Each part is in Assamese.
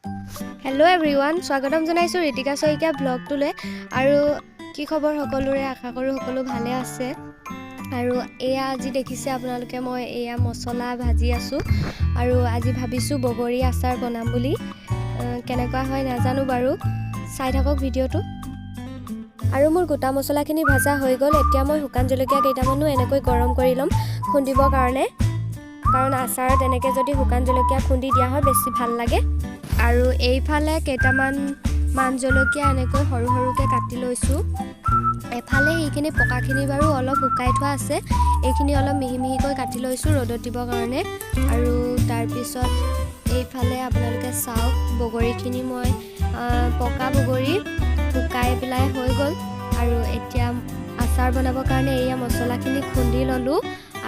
हेलो एवरीवन स्वागतम जनाइছো ঋতিকা শইকীয়া ব্লগটোলে আৰু কি খবৰ সকলোৰে আশা কৰো সকলো ভালে আছে আৰু এয়া আজি দেখিছে আপোনালোকে মই এয়া মছলা ভাজি আছো আৰু আজি ভাবিছো বগৰী আচাৰ বনাম বুলি কেনেকুৱা হয় নাজানো বাৰু চাই থাকক ভিডিওটো আৰু মোৰ গোটা মছলাখিনি ভাজা হৈ গল এতিয়া মই শুকান জলকীয়া কেইটামানো এনেকৈ গৰম কৰি লম খুন্দিবৰ কাৰণে কাৰণ আচাৰত এনেকৈ যদি শুকান জলকীয়া খুন্দি দিয়া হয় বেছি ভাল লাগে আৰু এইফালে কেইটামান মান জলকীয়া এনেকৈ সৰু সৰুকে কাটি লৈছো এফালে এইখিনি পকাখিনি বাৰু অলপ শুকাই থোৱা আছে এইখিনি অলপ মিহি মিহিকৈ কাটি লৈছো ৰ'দত দিবৰ কাৰণে আৰু তাৰ পিছত এইফালে আপোনালোকে চাওক বগৰীখিনি মই পকা বগৰী শুকাই পেলাই হৈ গল আৰু এতিয়া আচাৰ বনাবৰ কাৰণে এয়া মছলাখিনি খুন্দি ললো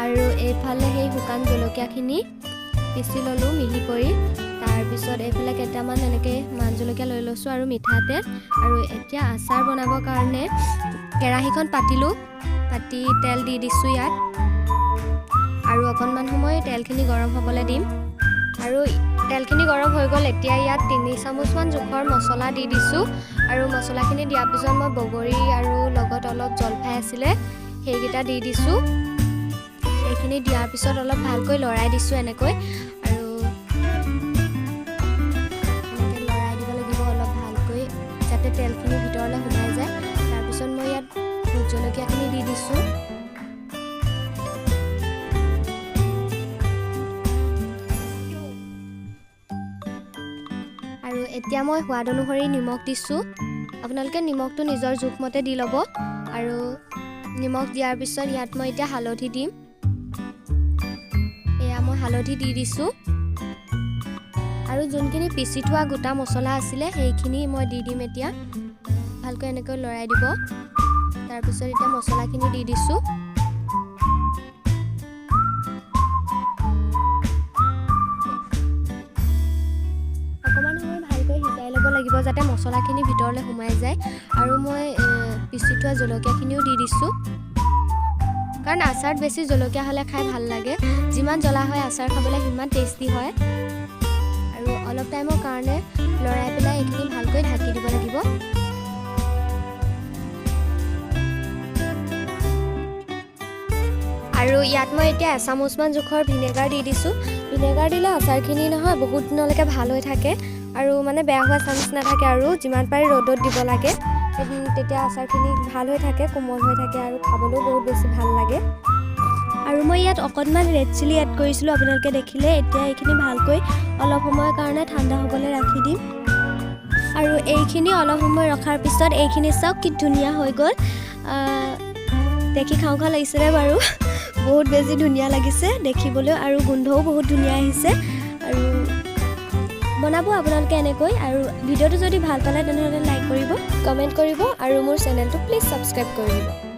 আৰু এইফালে সেই শুকান জলকীয়াখিনি পিচি ললো মিহি কৰি তাৰ পিছত এইফালে কেইটামান এনেকৈ মান জলকীয়া লৈ লৈছো আৰু মিঠাতেল আৰু এতিয়া আচাৰ বনাবৰ কাৰণে কেৰাহীখন পাতিলো পাতি তেল দি দিছো ইয়াত আৰু অকণমান সময় তেলখিনি গৰম হ'বলৈ দিম আৰু তেলখিনি গৰম হৈ গ'ল এতিয়া ইয়াত 3 চামুচমান জোখৰ মছলা দি দিছো আৰু মছলাখিনি দিয়াৰ পিছত মই বগৰী আৰু লগত অলপ জলফাই আছিলে সেইকেইটা দি দিছো এইখিনি দিয়াৰ পিছত অলপ ভালকৈ লৰাই দিছো এনেকৈ আৰু লৰাই দিব লাগিব অলপ ভালকৈ যাতে তেলখিনি ভিতৰলৈ সোমাই যায় তাৰ পিছত মই ইয়াত ভোট জলকীয়াখিনি দি দিছো আৰু এতিয়া মই সোৱাদ অনুসৰি নিমখ দিছো আপোনালোকে নিমখটো নিজৰ জোখমতে দি ল'ব আৰু নিমখ দিয়াৰ পিছত ইয়াত মই এতিয়া হালধি দিম এয়া মই হালধি দি দিছো আৰু যোনখিনি পিচি থোৱা গোটা মছলা আছিলে সেইখিনি মই দি দিম এতিয়া ভালকৈ এনেকৈ লৰাই দিব তাৰ পিছত এতিয়া মছলাখিনি দি দিছো অকমান সময় ভালকৈ সিজাই ল'ব লাগিব যাতে মছলাখিনি ভিতৰলৈ সোমাই যায় আৰু মই পিচি থোৱা জলকীয়াখিনিও দি দিছো কাৰণ আচাৰত বেছি জলকীয়া হ'লে খাই ভাল লাগে যিমান জ্বলা হয় আচাৰ খাবলৈ সিমান টেষ্টি হয় আৰু অলপ টাইমৰ কাৰণে লৰাই পেলাই এইখিনি ভালকৈ ঢাকি দিব লাগিব আৰু ইয়াত মই এতিয়া 1 চামুচমান জোখৰ ভিনেগাৰ দি দিছো ভিনেগাৰ দিলে আচাৰখিনি নহয় বহুত দিনলৈকে ভাল হৈ থাকে আৰু মানে বেয়া হোৱা চান্স নাথাকে আৰু যিমান পাৰি ৰ'দত দিব লাগে তেতিয়া আচাৰখিনি ভাল হৈ থাকে কোমল হৈ থাকে আৰু খাবলৈও বহুত বেছি ভাল লাগে আৰু মই ইয়াত অকণমান ৰেড চিলি এড কৰিছিলোঁ আপোনালোকে দেখিলে এতিয়া এইখিনি ভালকৈ অলপ সময়ৰ কাৰণে ঠাণ্ডা হ'বলৈ ৰাখি দিম আৰু এইখিনি অলপ সময় ৰখাৰ পিছত এইখিনি চাওক কি ধুনীয়া হৈ গ'ল দেখি খাওঁ খাওঁ লাগিছিলে বাৰু বহুত বেছি ধুনীয়া লাগিছে দেখিবলৈ আৰু গোন্ধও বহুত ধুনীয়া আহিছে আৰু বনাব আপোনালোকে এনেকৈ আৰু ভিডিঅ'টো যদি ভাল পালে তেনেহ'লে লাইক কৰিব কমেণ্ট কৰিব আৰু মোৰ চেনেলটো প্লিজ ছাবস্ক্ৰাইব কৰি দিব